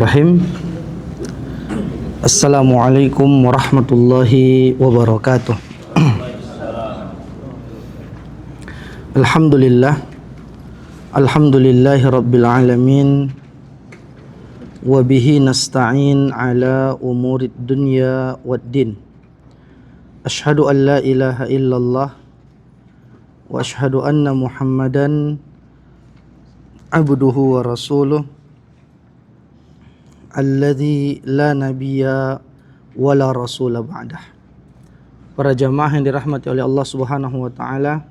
Rahim. Assalamualaikum warahmatullahi wabarakatuh. Alhamdulillahi rabbil alamin. Wa bihi nasta'in ala umurid dunya waddin. Ashhadu an la ilaha illallah wa ashhadu anna Muhammadan abduhu wa rasuluh alladzi la nabiyya wala rasula ba'dah. Para jamaah yang dirahmati oleh Allah Subhanahu wa taala,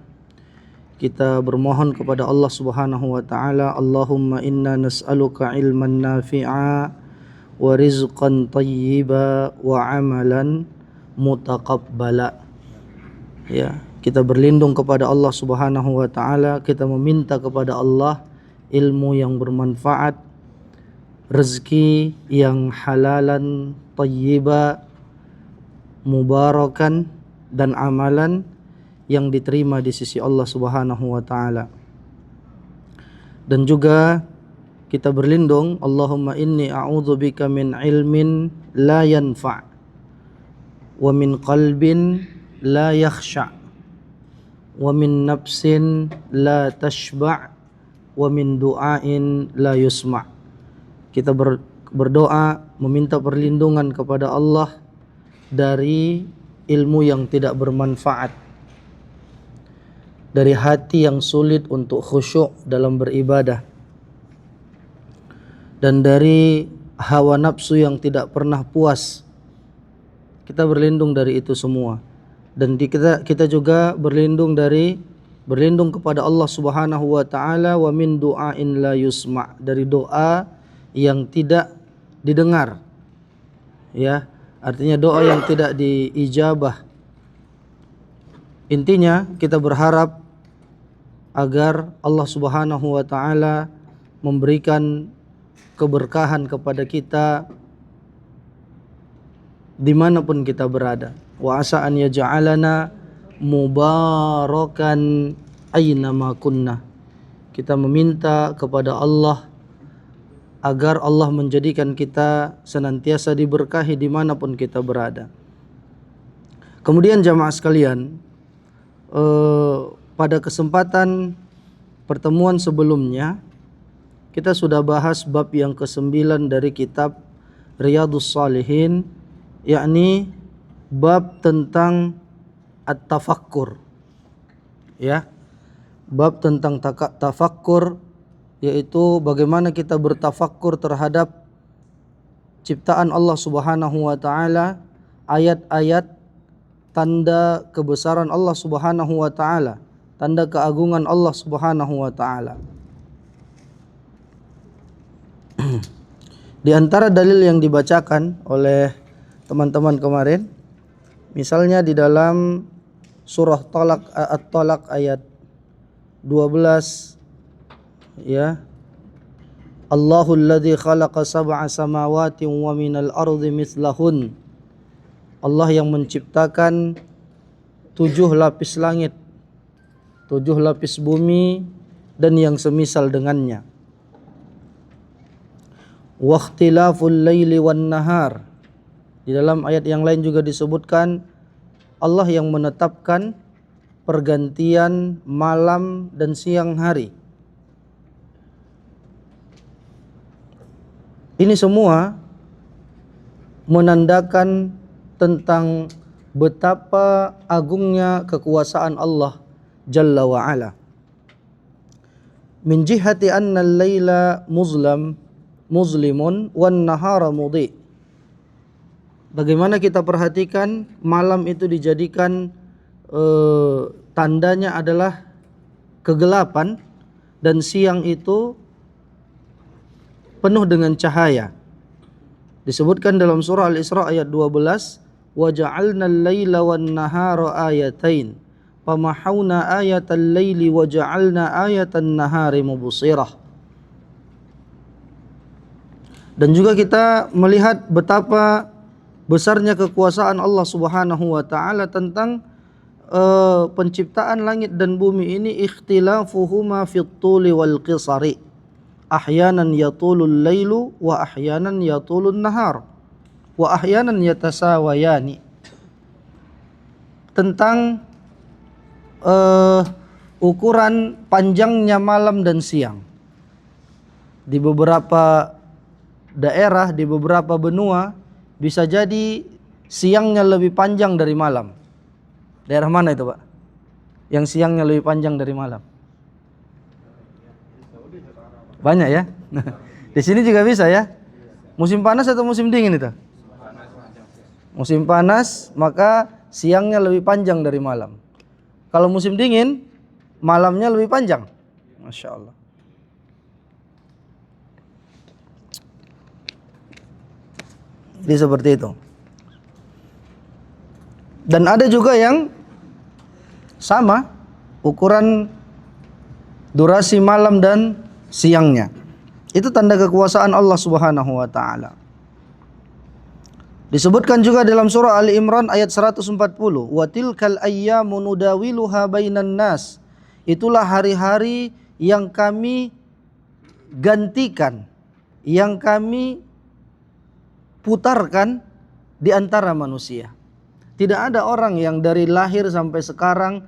kita bermohon kepada Allah Subhanahu wa taala, Allahumma inna nas'aluka ilman nafi'a wa rizqan thayyiba wa amalan mutaqabbala. Ya, kita berlindung kepada Allah Subhanahu wa taala, kita meminta kepada Allah ilmu yang bermanfaat, rezeki yang halalan, thayyiba, mubarakan, dan amalan yang diterima di sisi Allah Subhanahu wa taala. Dan juga kita berlindung, Allahumma inni a'udzubika min ilmin la yanfa' wa min qalbin la yakhsha' wa min nafsin la tashba' wa min du'ain la yusma'. Kita berdoa meminta perlindungan kepada Allah dari ilmu yang tidak bermanfaat, dari hati yang sulit untuk khusyuk dalam beribadah, dan dari hawa nafsu yang tidak pernah puas. Kita berlindung dari itu semua. Dan kita juga berlindung kepada Allah Subhanahu wa taala wa min du'ain la yusma', dari doa yang tidak didengar. Ya, artinya doa yang tidak diijabah. Intinya kita berharap agar Allah Subhanahu wa taala memberikan keberkahan kepada kita dimanapun kita berada. Wa asa an yaj'alana mubarakan aynama kunna. Kita meminta kepada Allah agar Allah menjadikan kita senantiasa diberkahi dimanapun kita berada. Kemudian jamaah sekalian, pada kesempatan pertemuan sebelumnya kita sudah bahas bab yang ke-9 dari kitab Riyadhus Shalihin, yakni bab tentang at-tafakkur. Ya, bab tentang tafakkur, yaitu bagaimana kita bertafakkur terhadap ciptaan Allah Subhanahu wa taala, ayat-ayat tanda kebesaran Allah Subhanahu wa taala, tanda keagungan Allah Subhanahu wa taala. Di antara dalil yang dibacakan oleh teman-teman kemarin, misalnya di dalam surah At-Talaq ayat 12, ya, Allahul ladzi khalaqa sab'a samawati wa minal ardi mithlahun. Allah yang menciptakan 7 lapis langit, 7 lapis bumi, dan yang semisal dengannya. Wa ikhtilaful laili wan nahar. Di dalam ayat yang lain juga disebutkan Allah yang menetapkan pergantian malam dan siang hari. Ini semua menandakan tentang betapa agungnya kekuasaan Allah Jalla wa Ala. Min jihati anna al-laila muzlimun wan nahara mudhi. Bagaimana kita perhatikan malam itu dijadikan tandanya adalah kegelapan, dan siang itu penuh dengan cahaya. Disebutkan dalam surah Al-Isra ayat 12, wa ja'alna al-laila wan nahara ayatain famahawna ayatal laili wa ja'alna ayatan nahari mubsirah. Dan juga kita melihat betapa besarnya kekuasaan Allah Subhanahu wa taala tentang penciptaan langit dan bumi ini, ikhtilafuhuma fit tuli wal qisari. ahyanan yatulul lailu wa ahyanan yatulun nahar wa ahyanan yatasawayani. Tentang ukuran panjangnya malam dan siang. Di beberapa daerah, di beberapa benua bisa jadi siangnya lebih panjang dari malam. Daerah mana itu, Pak? Yang siangnya lebih panjang dari malam? Banyak ya. Di sini juga bisa ya. Musim panas atau musim dingin itu? Musim panas maka siangnya lebih panjang dari malam. Kalau musim dingin malamnya lebih panjang. Masya Allah. Jadi seperti itu. Dan ada juga yang sama ukuran durasi malam dan siangnya. Itu tanda kekuasaan Allah Subhanahu wa taala. Disebutkan juga dalam surah Ali Imran ayat 140, "Wa tilkal ayyamu nudawiluha bainan nas." Itulah hari-hari yang kami gantikan, yang kami putarkan di antara manusia. Tidak ada orang yang dari lahir sampai sekarang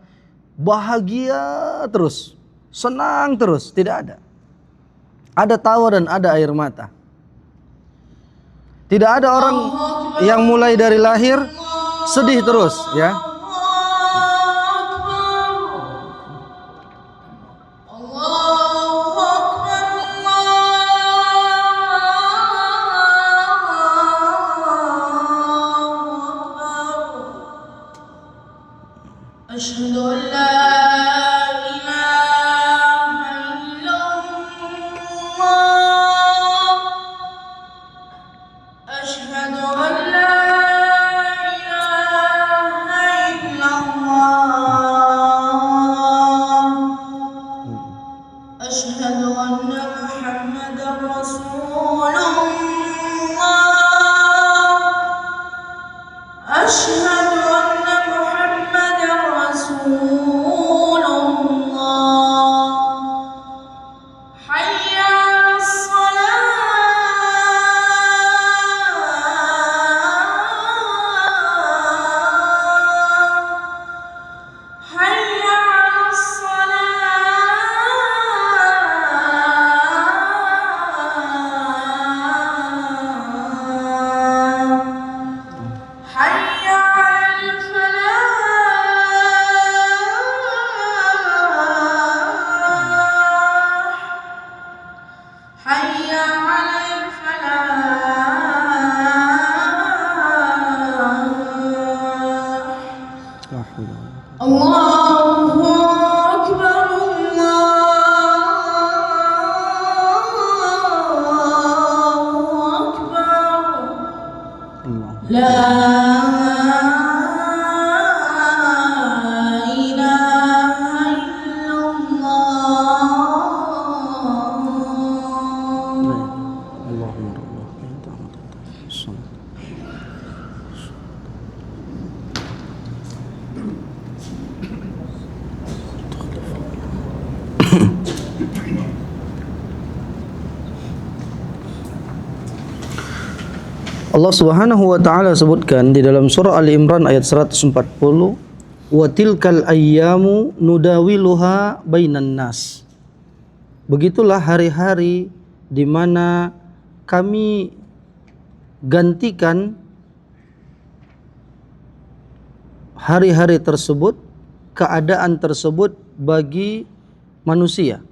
bahagia terus, senang terus, tidak ada. Ada tawa dan ada air mata. Tidak ada orang yang mulai dari lahir sedih terus, ya. Allah Subhanahu wa taala sebutkan di dalam surah Ali Imran ayat 140, "Wa tilkal ayyamu nudawiluha bainan nas." Begitulah hari-hari di mana kami gantikan hari-hari tersebut, keadaan tersebut bagi manusia.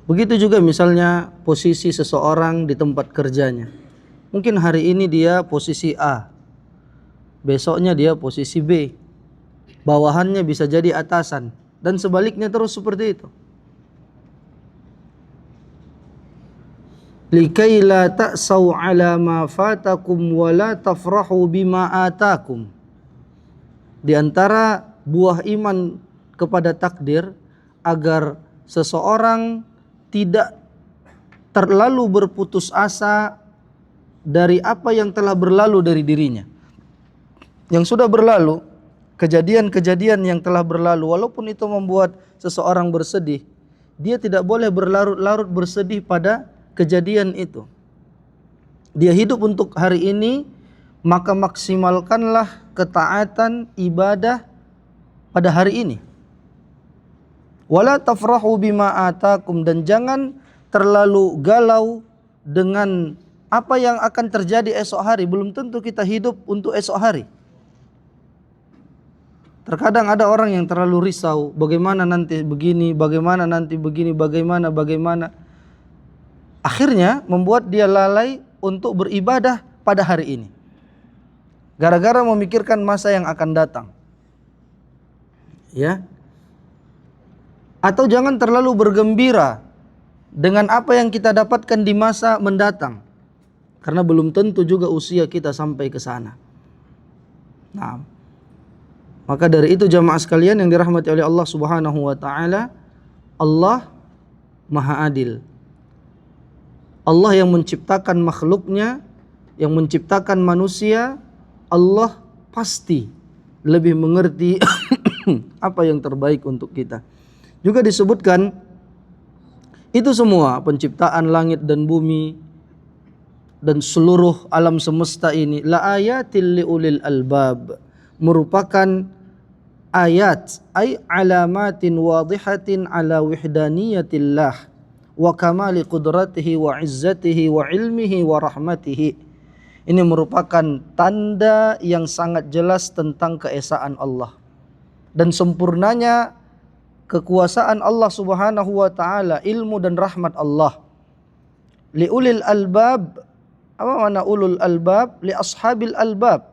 Begitu juga misalnya posisi seseorang di tempat kerjanya. Mungkin hari ini dia posisi A, besoknya dia posisi B, bawahannya bisa jadi atasan, dan sebaliknya terus seperti itu. Likai la ta'sau ala ma fatakum wa la tafrahu bima atakum. Di antara buah iman kepada takdir, agar seseorang tidak terlalu berputus asa dari apa yang telah berlalu dari dirinya. Yang sudah berlalu, kejadian-kejadian yang telah berlalu, walaupun itu membuat seseorang bersedih, dia tidak boleh berlarut-larut bersedih pada kejadian itu. Dia hidup untuk hari ini, maka maksimalkanlah ketaatan ibadah pada hari ini. Wala tafrahu bima atakum, dan jangan terlalu galau dengan apa yang akan terjadi esok hari. Belum tentu kita hidup untuk esok hari. Terkadang ada orang yang terlalu risau, bagaimana nanti begini, bagaimana nanti begini, bagaimana. Akhirnya membuat dia lalai untuk beribadah pada hari ini. Gara-gara memikirkan masa yang akan datang. Ya. Atau jangan terlalu bergembira dengan apa yang kita dapatkan di masa mendatang. Karena belum tentu juga usia kita sampai ke sana. Nah, maka dari itu jamaah sekalian yang dirahmati oleh Allah Subhanahu wa taala, Allah Maha Adil. Allah yang menciptakan makhluknya, yang menciptakan manusia, Allah pasti lebih mengerti apa yang terbaik untuk kita. Juga disebutkan itu semua penciptaan langit dan bumi dan seluruh alam semesta ini la ayatil liulil albab, merupakan ayat, ay alamatin wadihatin ala wihdaniyatillah wa kamali qudratihi wa izzatihi wa ilmihi wa rahmatihi. Ini merupakan tanda yang sangat jelas tentang keesaan Allah dan sempurnanya kekuasaan Allah Subhanahu wa taala, ilmu dan rahmat Allah. Liulil albab, apa makna ulul albab? Li ashabil albab.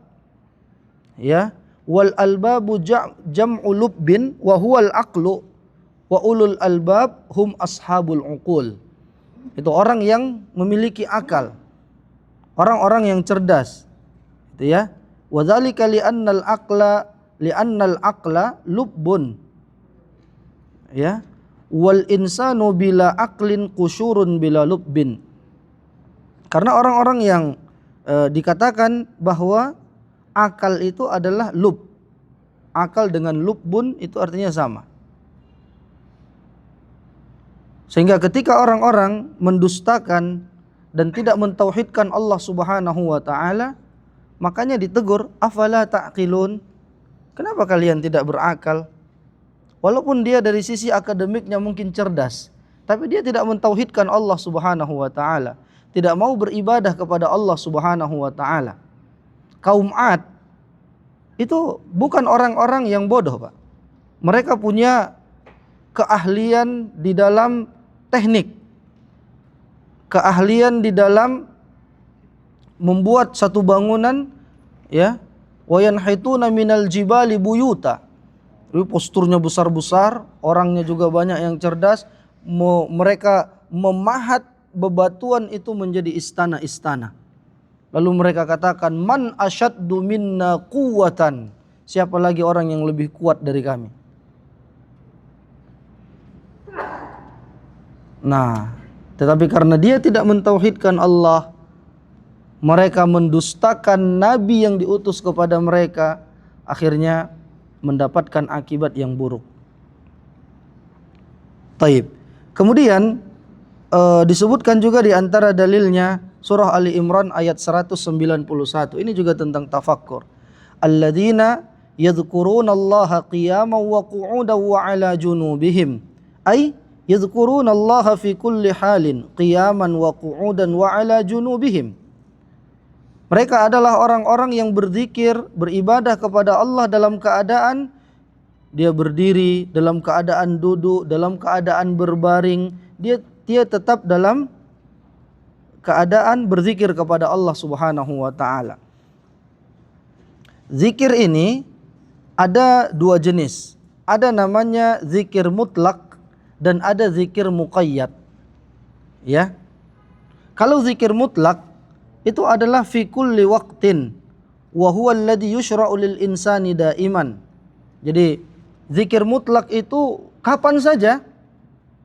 Ya, wal albabu jam'u lubbin wa huwal aqlu wa ulul albab hum ashabul uqul. Itu orang yang memiliki akal, orang-orang yang cerdas, gitu ya. Wa dzalika li'annal aqla lubbun, ya, wal insanu bila aqlin qusyurun bila lubbin. Karena orang-orang yang dikatakan bahwa akal itu adalah lub. Akal dengan lubbun itu artinya sama. Sehingga ketika orang-orang mendustakan dan tidak mentauhidkan Allah Subhanahu wa taala, makanya ditegur, afala ta'qilun? Kenapa kalian tidak berakal? Walaupun dia dari sisi akademiknya mungkin cerdas, tapi dia tidak mentauhidkan Allah Subhanahu wa taala, tidak mau beribadah kepada Allah Subhanahu wa taala. Kaum Ad itu bukan orang-orang yang bodoh, Pak. Mereka punya keahlian di dalam teknik, keahlian di dalam membuat satu bangunan, ya. Wa yanhituna minal jibali buyuta. Posturnya besar-besar, orangnya juga banyak yang cerdas. Mereka memahat bebatuan itu menjadi istana-istana. Lalu mereka katakan, man asyaddu minna quwwatan, siapa lagi orang yang lebih kuat dari kami? Nah, tetapi karena dia tidak mentauhidkan Allah, mereka mendustakan nabi yang diutus kepada mereka, akhirnya mendapatkan akibat yang buruk. Taib. Kemudian disebutkan juga di antara dalilnya surah Ali Imran ayat 191. Ini juga tentang tafakkur. Alladzina yadhkurunallaha qiyaman wa qu'udan wa 'ala junubihim. Ay yadhkurunallaha fi kulli halin qiyaman wa qu'udan wa 'ala junubihim. Mereka adalah orang-orang yang berzikir, beribadah kepada Allah dalam keadaan dia berdiri, dalam keadaan duduk, dalam keadaan berbaring. Dia tetap dalam keadaan berzikir kepada Allah Subhanahu wa taala. Zikir ini ada dua jenis. Ada namanya zikir mutlak dan ada zikir muqayyad. Ya. Kalau zikir mutlak itu adalah fi kulli waqtin wa huwa alladhi yushra'u lil insani daiman. Jadi zikir mutlak itu kapan saja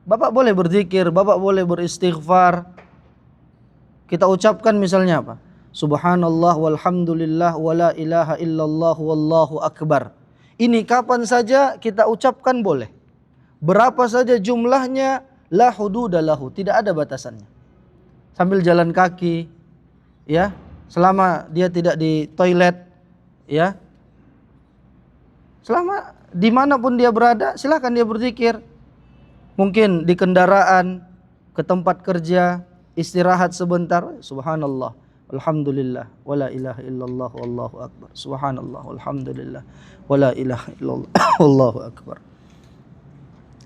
Bapak boleh berzikir, Bapak boleh beristighfar. Kita ucapkan misalnya apa? Subhanallah walhamdulillah wala ilaha illallah wallahu akbar. Ini kapan saja kita ucapkan boleh. Berapa saja jumlahnya, la hududalahu, tidak ada batasannya. Sambil jalan kaki, ya, selama dia tidak di toilet, ya, selama dimanapun dia berada, silakan dia berzikir. Mungkin di kendaraan, ke tempat kerja, istirahat sebentar, subhanallah, alhamdulillah, wala ilaha illallah, wallahu akbar, subhanallah, alhamdulillah, wala ilaha illallah, wallahu akbar.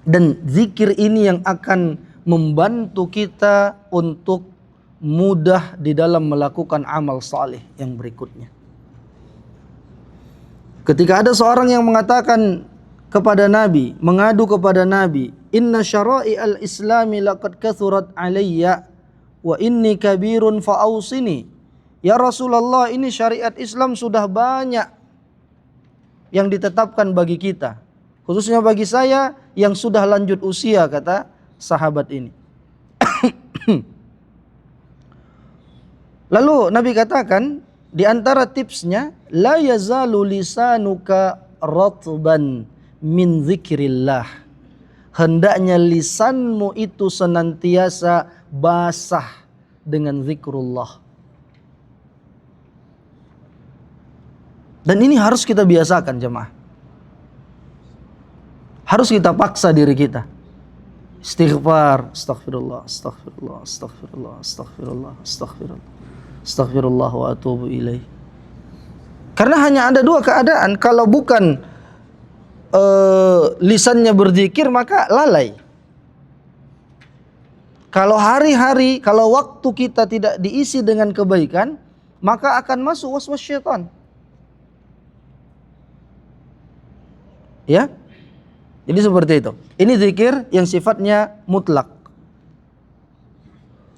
Dan zikir ini yang akan membantu kita untuk mudah di dalam melakukan amal saleh yang berikutnya. Ketika ada seorang yang mengatakan kepada Nabi, mengadu kepada Nabi, inna syara'i al-islami laqad kathurat alayya wa inni kabirun fa'ausini. Ya Rasulullah, ini syariat Islam sudah banyak yang ditetapkan bagi kita, khususnya bagi saya yang sudah lanjut usia, kata sahabat ini. Lalu Nabi katakan, di antara tipsnya, la yazalu lisanuka ratban min zikrillah. Hendaknya lisanmu itu senantiasa basah dengan zikrullah. Dan ini harus kita biasakan, jemaah. Harus kita paksa diri kita. Istighfar, astaghfirullah, astaghfirullah, astaghfirullah, astaghfirullah, astaghfirullah. Astaghfirullah wa atubu ilaih. Karena hanya ada dua keadaan. Kalau bukan lisannya berzikir, maka lalai. Kalau hari-hari, kalau waktu kita tidak diisi dengan kebaikan, maka akan masuk waswas syaitan. Ya, jadi seperti itu. Ini zikir yang sifatnya mutlak.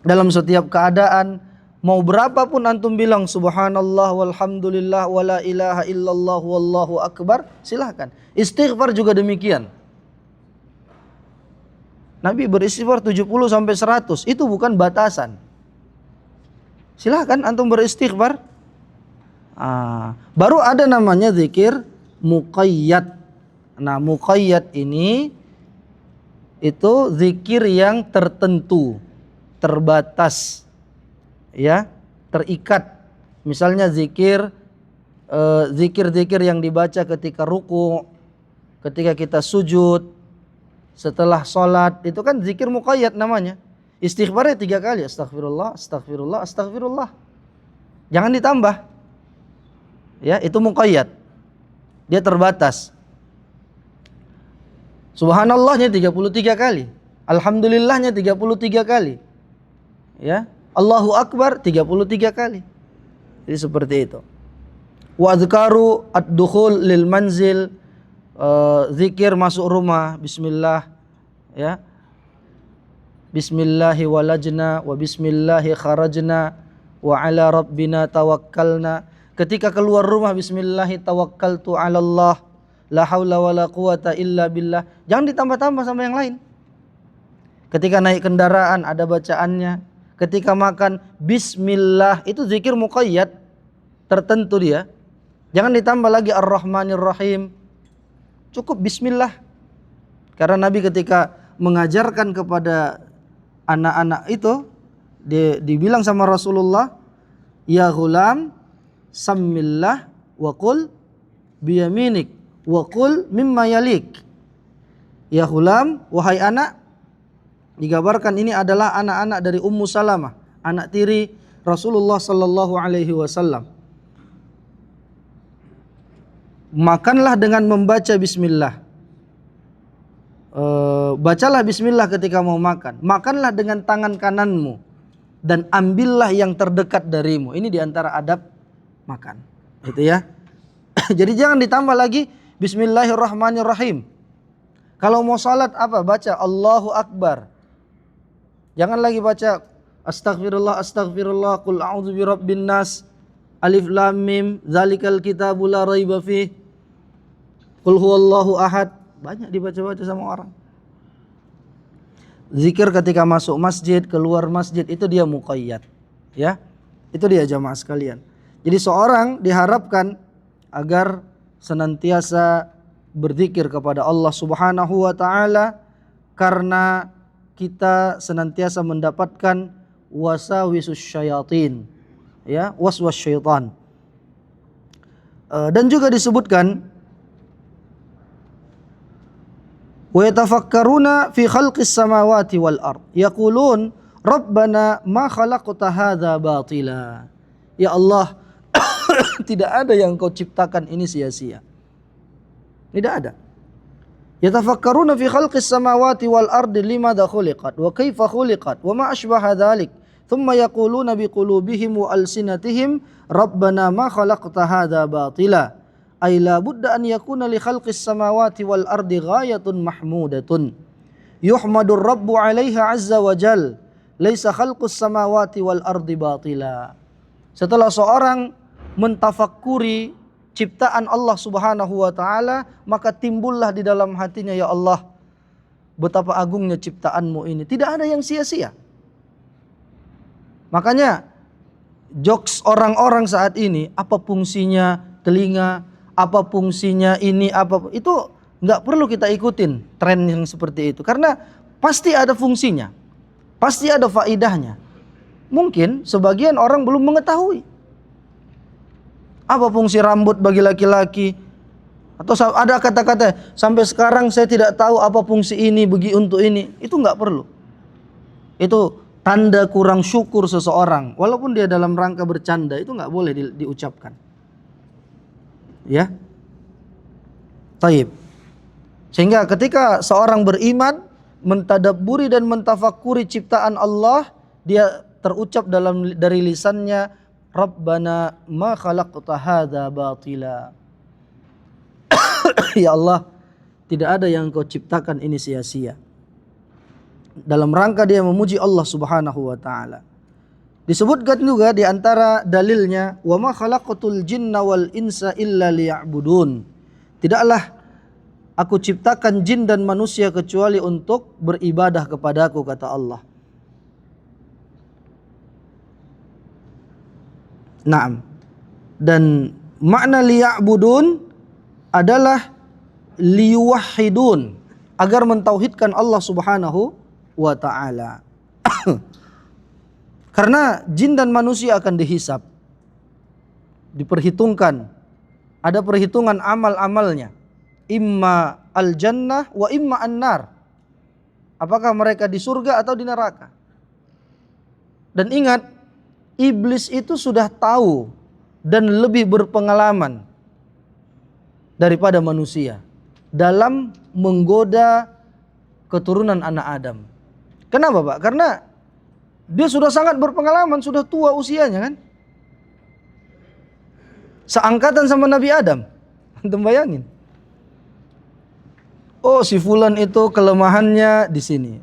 Dalam setiap keadaan, mau berapapun antum bilang subhanallah walhamdulillah wala ilaha illallah wallahu akbar, silahkan. Istighfar juga demikian. Nabi beristighfar 70 sampai 100, itu bukan batasan. Silahkan antum beristighfar. Baru ada namanya zikir muqayyad. Nah, muqayyad ini itu zikir yang tertentu, terbatas, ya, terikat. Misalnya zikir yang dibaca ketika ruku, ketika kita sujud, setelah sholat, itu kan zikir muqayyad namanya. Istighfarnya 3 kali, astaghfirullah, astaghfirullah, astaghfirullah. Jangan ditambah. Ya, itu muqayyad. Dia terbatas. Subhanallahnya 33 kali, alhamdulillahnya 33 kali. Ya, Allahu akbar 33 kali. Jadi seperti itu. Wa adzkaru ad-dukhul lil manzil, zikir masuk rumah, bismillah, ya. Bismillahi walajna wa bismillahi kharajna wa ala rabbina tawakkalna. Ketika keluar rumah, bismillahi tawakkaltu 'ala Allah, la haula wala quwata illa billah. Jangan ditambah-tambah sama yang lain. Ketika naik kendaraan ada bacaannya. Ketika makan, bismillah, itu zikir muqayyad, tertentu dia. Jangan ditambah lagi ar-Rahmanir Rahim. Cukup bismillah. Karena Nabi ketika mengajarkan kepada anak-anak itu, dibilang sama Rasulullah, ya ghulam, sammillah wa qul biyaminik wa qul mimma yalik. Ya ghulam, wahai anak, digambarkan ini adalah anak-anak dari Ummu Salamah, anak tiri Rasulullah sallallahu alaihi wasallam. Makanlah dengan membaca bismillah. Bacalah bismillah ketika mau makan. Makanlah dengan tangan kananmu dan ambillah yang terdekat darimu. Ini diantara adab makan. Gitu ya. Jadi jangan ditambah lagi bismillahirrahmanirrahim. Kalau mau salat apa? Baca Allahu Akbar. Jangan lagi baca astaghfirullah, astaghfirullah, qul a'udzu birabbin nas, alif lam mim, zalikal kitabu la raiba fih, qul huwallahu ahad. Banyak dibaca-baca sama orang. Zikir ketika masuk masjid, keluar masjid, itu dia muqayyad. Ya, itu dia jamaah sekalian. Jadi seorang diharapkan agar senantiasa berzikir kepada Allah Subhanahu wa taala, karena kita senantiasa mendapatkan wasawisus syayatin, ya, waswas syaitan. Dan juga disebutkan wa yatafakkaruna fi khalqis samawati wal ard yaqulun rabbana ma khalaqta hadza batila. Ya Allah, tidak ada yang Kau ciptakan ini sia-sia. Tidak ada. Yatafakkaruna fi khalqis samawati wal ardi limadza khuliqat wa kaifa khuliqat wa ma ashbaha dzalik. Thumma yaquluna biqulubihim wa alsinatihim rabbana ma khalaqta hadza batila. Ay la budda an yakuna li khalqis samawati wal ardi ghayatun mahmudatun. Yuhmadur rabbu 'alaiha 'azza wa jal. Laisa khalqus samawati wal ardi batila. Setelah seorang mentafakuri ciptaan Allah Subhanahu wa taala, maka timbullah di dalam hatinya, ya Allah, betapa agungnya ciptaan-Mu ini. Tidak ada yang sia-sia. Makanya jokes orang-orang saat ini, apa fungsinya telinga, apa fungsinya ini, apa itu nggak perlu kita ikutin tren yang seperti itu, karena pasti ada fungsinya, pasti ada faidahnya. Mungkin sebagian orang belum mengetahui apa fungsi rambut bagi laki-laki, atau ada kata-kata sampai sekarang saya tidak tahu apa fungsi ini bagi untuk ini. Itu nggak perlu. Itu tanda kurang syukur seseorang, walaupun dia dalam rangka bercanda, itu nggak boleh diucapkan. Ya, taib. Sehingga ketika seorang beriman mentadabburi dan mentafakuri ciptaan Allah, dia terucap dari lisannya, Rabbana ma khalaqta hadza batila. Ya Allah, tidak ada yang Kau ciptakan ini sia-sia. Dalam rangka dia memuji Allah Subhanahu wa taala. Disebutkan juga di antara dalilnya, wa ma khalaqatul jinna wal insa illa liya'budun. Tidaklah aku ciptakan jin dan manusia kecuali untuk beribadah kepadaku, kata Allah. Naam. Dan makna liya'budun adalah liyuwahhidun, agar mentauhidkan Allah Subhanahu wa ta'ala. Karena jin dan manusia akan dihisab, diperhitungkan. Ada perhitungan amal-amalnya, imma al-jannah wa imma an-nar. Apakah mereka di surga atau di neraka. Dan ingat, iblis itu sudah tahu dan lebih berpengalaman daripada manusia dalam menggoda keturunan anak Adam. Kenapa, Pak? Karena dia sudah sangat berpengalaman, sudah tua usianya kan. Seangkatan sama Nabi Adam. Antum bayangin. Oh, si fulan itu kelemahannya di sini.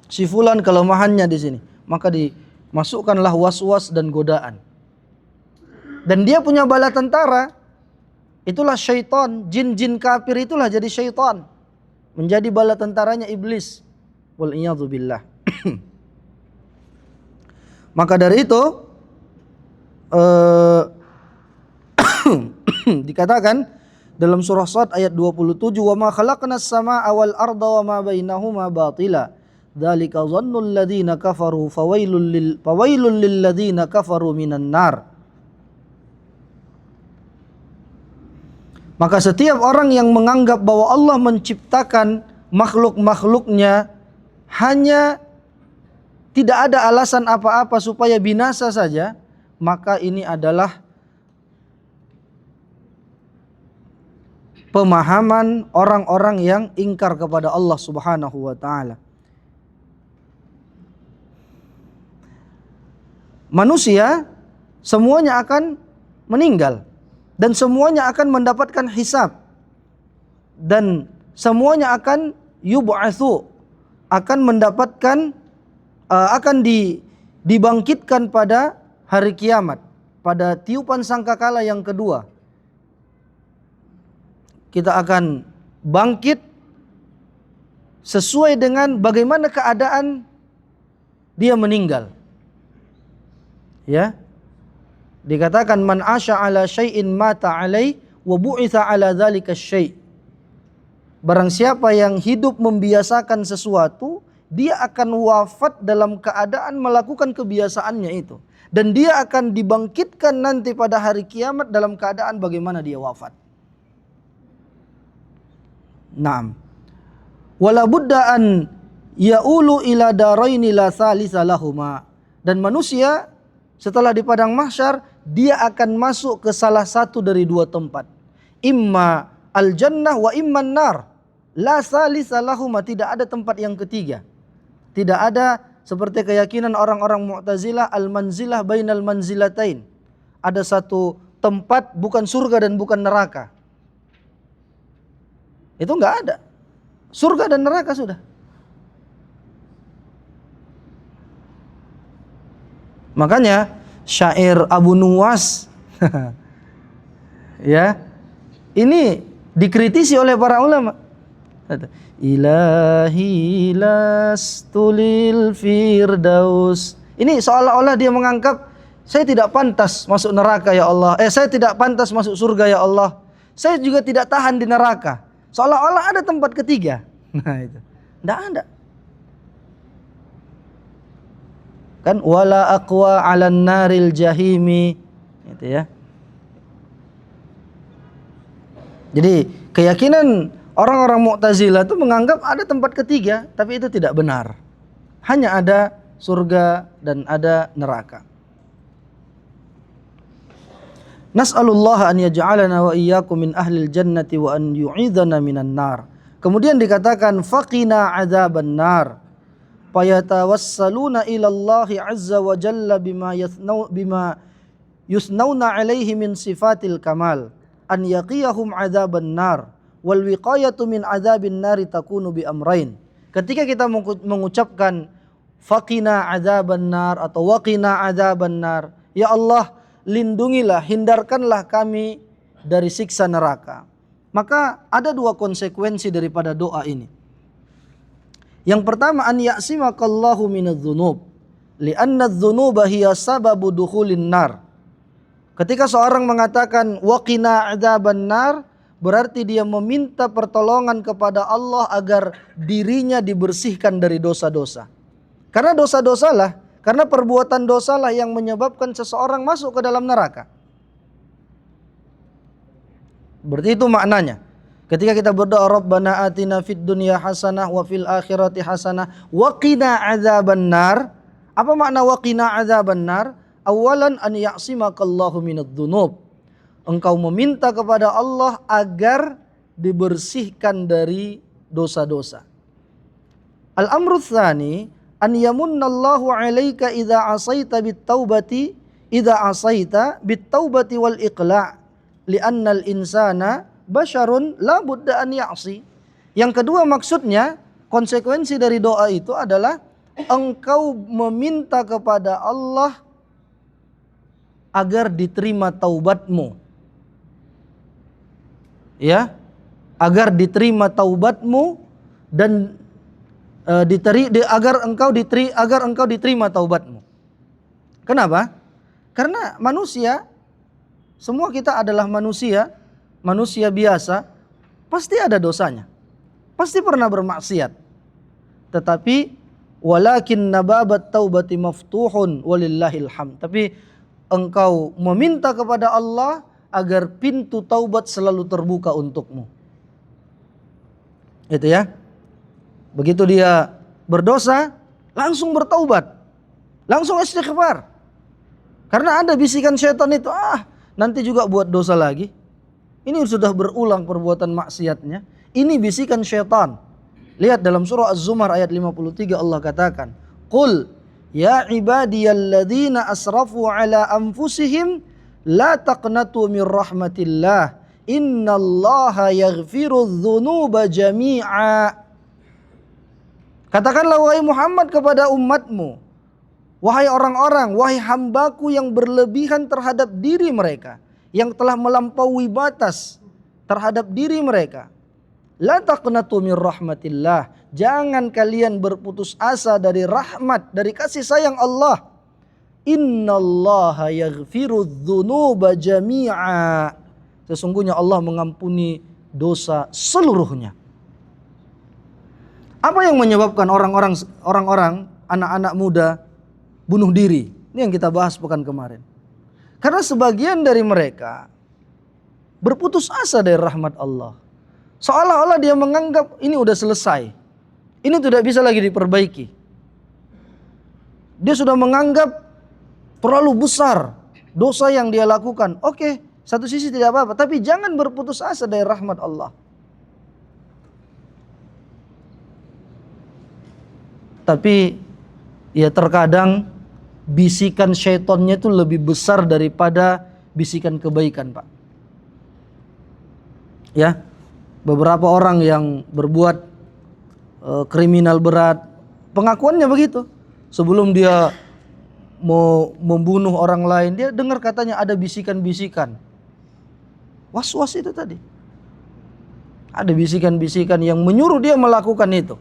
Si fulan kelemahannya di sini. Maka dimasukkanlah was-was dan godaan. Dan dia punya bala tentara. Itulah syaitan, jin-jin kafir itulah jadi syaitan. Menjadi bala tentaranya iblis. Wal'iyadzubillah. Maka dari itu dikatakan dalam surah Shad ayat 27, wa ma khalaqnas samaa'a wal arda wa ma bainahuma batila dzalika dhannul ladzina kafaru fawailul lil ladzina kafaru minan nar. Maka setiap orang yang menganggap bahwa Allah menciptakan makhluk-makhluknya hanya tidak ada alasan apa-apa supaya binasa saja, maka ini adalah pemahaman orang-orang yang ingkar kepada Allah Subhanahu wa taala. Manusia semuanya akan meninggal dan semuanya akan mendapatkan hisab dan semuanya akan yub'atsu, akan mendapatkan dibangkitkan pada hari kiamat, pada tiupan sangkakala yang kedua. Kita akan bangkit sesuai dengan bagaimana keadaan dia meninggal. Ya. Dikatakan man asya ala syai'in mata alai wa bu'itsa ala dzalika syai'. Barang siapa yang hidup membiasakan sesuatu, dia akan wafat dalam keadaan melakukan kebiasaannya itu. Dan dia akan dibangkitkan nanti pada hari kiamat dalam keadaan bagaimana dia wafat. Naam. Wala budda an ya'ulu ila daraini la salisa lahuma. Dan manusia setelah di padang mahsyar, dia akan masuk ke salah satu dari dua tempat. Imma al-jannah wa imma an-nar. La salisa lahuma, tidak ada tempat yang ketiga. Tidak ada seperti keyakinan orang-orang Mu'tazilah al-manzilah bainal manzilatain. Ada satu tempat bukan surga dan bukan neraka. Itu enggak ada. Surga dan neraka sudah. Makanya syair Abu Nuwas ya, ini dikritisi oleh para ulama. Ilahi lastulil firdaus. Ini seolah-olah dia menganggap, saya tidak pantas masuk neraka ya Allah. Saya tidak pantas masuk surga ya Allah. Saya juga tidak tahan di neraka. Seolah-olah ada tempat ketiga. Nah itu. Tidak ada. Kan wala aqwa 'alan naril jahimi. Itu ya. Jadi keyakinan orang-orang Mu'tazilah itu menganggap ada tempat ketiga, tapi itu tidak benar. Hanya ada surga dan ada neraka. Nas'alullah an yaj'alana wa iyyakum min ahlil jannati wa an yu'idhana minan nar. Kemudian dikatakan faqina adzaban nar. Fayatawassaluna ila Allah azza wa jalla bima yusnauna alaihi min sifatil kamal an yaqiyahum adzaban nar. Wal wiqayatu min adzabin nari takunu bi amrain. Ketika kita mengucapkan faqina adzaban nar atau waqina adzaban nar, ya Allah, lindungilah, hindarkanlah kami dari siksa neraka. Maka ada dua konsekuensi daripada doa ini. Yang pertama, an ya'simakallahu minadz-dzunub, li'anna adz-dzunuba hiya sababu dukhulin nar. Ketika seorang mengatakan waqina adzaban nar, berarti dia meminta pertolongan kepada Allah agar dirinya dibersihkan dari dosa-dosa. Karena dosa-dosalah, karena perbuatan dosalah yang menyebabkan seseorang masuk ke dalam neraka. Berarti itu maknanya. Ketika kita berdoa Rabbana atina fid dunya hasanah wa fil akhirati hasanah wa qina adzaban nar. Apa makna wa qina adzaban nar? Awalan an ya'simakallahu minadz-dzunub. Engkau meminta kepada Allah agar dibersihkan dari dosa-dosa. Al-amru tsani an yamunnallahu 'alaika idza asaita bit-taubati wal iqla' li'annal insana basyarun la budda an ya'si. Yang kedua maksudnya, konsekuensi dari doa itu adalah engkau meminta kepada Allah agar diterima taubatmu. Ya, agar diterima taubatmu dan agar engkau diterima taubatmu. Kenapa? Karena manusia, semua kita adalah manusia biasa, pasti ada dosanya. Pasti pernah bermaksiat. Tetapi walakin nababat taubati maftuhun walillahil hamd. Tapi engkau meminta kepada Allah agar pintu taubat selalu terbuka untukmu. Itu ya. Begitu dia berdosa, langsung bertaubat. Langsung istighfar. Karena ada bisikan syaitan itu, nanti juga buat dosa lagi. Ini sudah berulang perbuatan maksiatnya. Ini bisikan syaitan. Lihat dalam surah Az-Zumar ayat 53 Allah katakan, "Qul ya ibadiyalladzina asrafu ala anfusihim la taqnatu min rahmatillah innallaha yaghfirudz dzunuba jami'a." Katakanlah wahai Muhammad kepada umatmu, wahai orang-orang, wahai hambaku yang berlebihan terhadap diri mereka, yang telah melampaui batas terhadap diri mereka. La taqnatu min rahmatillah. Jangan kalian berputus asa dari rahmat, dari kasih sayang Allah. Innallaha yaghfirudz dzunuba jami'a. Sesungguhnya Allah mengampuni dosa seluruhnya. Apa yang menyebabkan orang-orang anak-anak muda bunuh diri? Ini yang kita bahas pekan kemarin. Karena sebagian dari mereka berputus asa dari rahmat Allah. Seolah-olah dia menganggap ini udah selesai. Ini tidak bisa lagi diperbaiki. Dia sudah menganggap terlalu besar dosa yang dia lakukan. Oke, satu sisi tidak apa-apa, tapi jangan berputus asa dari rahmat Allah. Tapi ya terkadang bisikan syaitannya itu lebih besar daripada bisikan kebaikan, Pak. Ya, beberapa orang yang berbuat kriminal berat, pengakuannya begitu. Sebelum dia mau membunuh orang lain, dia dengar katanya ada bisikan-bisikan. Was-was itu tadi. Ada bisikan-bisikan yang menyuruh dia melakukan itu.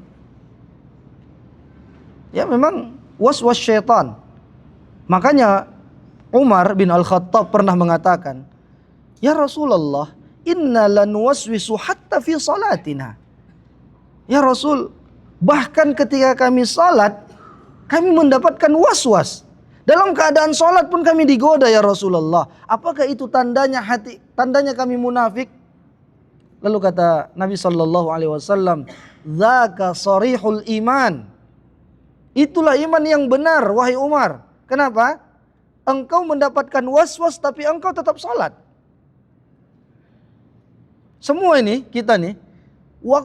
Ya memang was-was syaitan. Makanya Umar bin Al-Khattab pernah mengatakan, "Ya Rasulullah, inna lanuwaswisu hatta fi salatina." Ya Rasul, bahkan ketika kami salat, kami mendapatkan was-was. Dalam keadaan salat pun kami digoda ya Rasulullah. Apakah itu tandanya kami munafik? Lalu kata Nabi sallallahu alaihi wasallam, "Dzaka sharihul iman." Itulah iman yang benar, wahai Umar. Kenapa? Engkau mendapatkan was-was tapi engkau tetap salat. Semua ini, kita nih,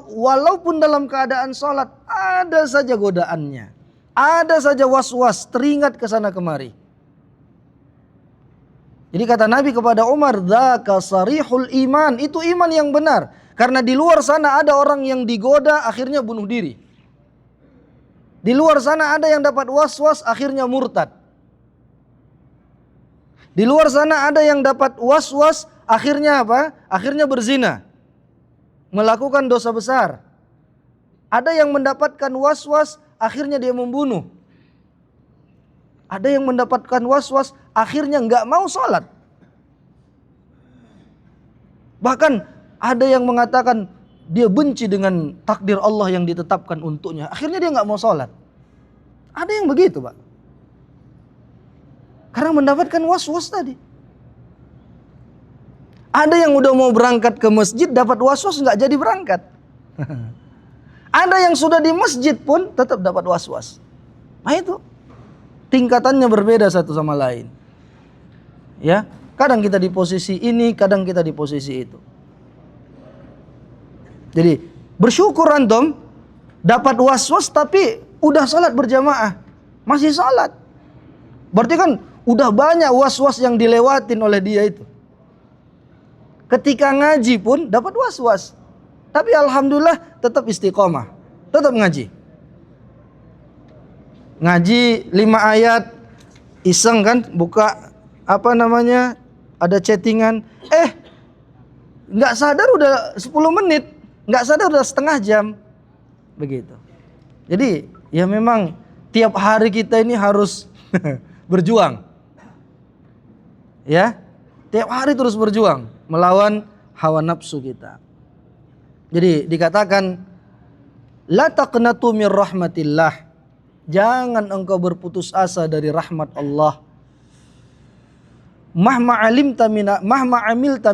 walaupun dalam keadaan salat, ada saja godaannya. Ada saja was-was, teringat ke sana kemari. Jadi kata Nabi kepada Umar, "Dzaka sarihul iman." Itu iman yang benar. Karena di luar sana ada orang yang digoda akhirnya bunuh diri. Di luar sana ada yang dapat was-was akhirnya murtad. Di luar sana ada yang dapat was-was akhirnya apa? Akhirnya berzina. Melakukan dosa besar. Ada yang mendapatkan was-was akhirnya dia membunuh. Ada yang mendapatkan was-was akhirnya nggak mau sholat. Bahkan ada yang mengatakan dia benci dengan takdir Allah yang ditetapkan untuknya. Akhirnya dia nggak mau sholat. Ada yang begitu, Pak. Karena mendapatkan was-was tadi. Ada yang udah mau berangkat ke masjid dapat was-was nggak jadi berangkat. Ada yang sudah di masjid pun tetap dapat was-was. Nah itu tingkatannya berbeda satu sama lain. Ya, kadang kita di posisi ini, kadang kita di posisi itu. Jadi bersyukur antum dapat was-was tapi udah salat berjamaah, masih salat. Berarti kan udah banyak was-was yang dilewatin oleh dia itu. Ketika ngaji pun dapat was-was, tapi alhamdulillah tetap istiqomah, tetap ngaji. Ngaji 5 ayat, iseng kan, buka ada chattingan, nggak sadar udah 10 menit. Nggak sadar udah setengah jam. Begitu. Jadi ya memang tiap hari kita ini harus berjuang. Ya, tiap hari terus berjuang melawan hawa nafsu kita. Jadi dikatakan la taqnatu mir rahmatillah. Jangan engkau berputus asa dari rahmat Allah. Mahma amilta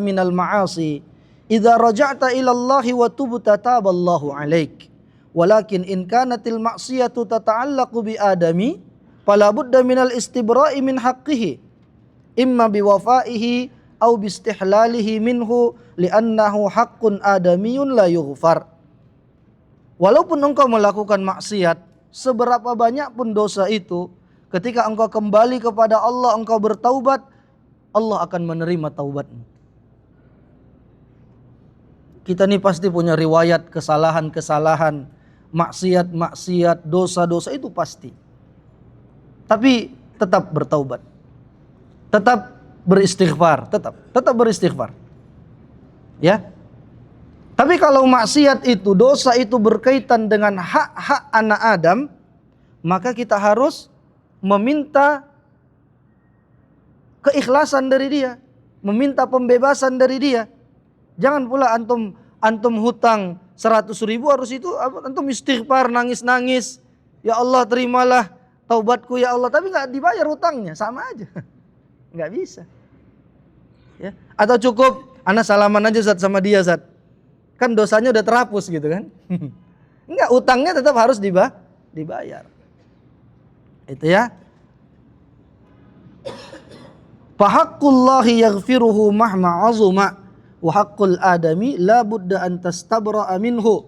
minal ma'asi, idza raja'ta ila Allahi wa tubta taballahu 'alaik. Walakin in kanatil ma'siyatu tata'allaqu bi adami fala budda minal istibra'i min haqqihi imma biwafaihi aw biistihlalihi minhu li'annahu haqqun adamiyun la yughfar. Walaupun engkau melakukan maksiat seberapa banyak pun dosa itu, ketika engkau kembali kepada Allah, engkau bertaubat, Allah akan menerima taubatmu. Kita nih pasti punya riwayat kesalahan-kesalahan, maksiat-maksiat, dosa-dosa itu pasti. Tapi tetap bertaubat. Tetap beristighfar, tetap beristighfar. Ya. Tapi kalau maksiat itu, dosa itu berkaitan dengan hak-hak anak Adam, maka kita harus meminta keikhlasan dari dia, meminta pembebasan dari dia. Jangan pula antum antum hutang 100.000 harus itu antum istighfar, nangis-nangis, ya Allah terimalah taubatku ya Allah, tapi nggak dibayar hutangnya, sama aja. Nggak bisa. Ya. Atau cukup ana salaman aja Zat sama dia Zat, kan dosanya udah terhapus gitu kan. Enggak, utangnya tetap harus dibayar. Itu ya. Fahaqqullahi yaghfiruhu mahma azuma wa haqqul adami la budda an tastabra'a minhu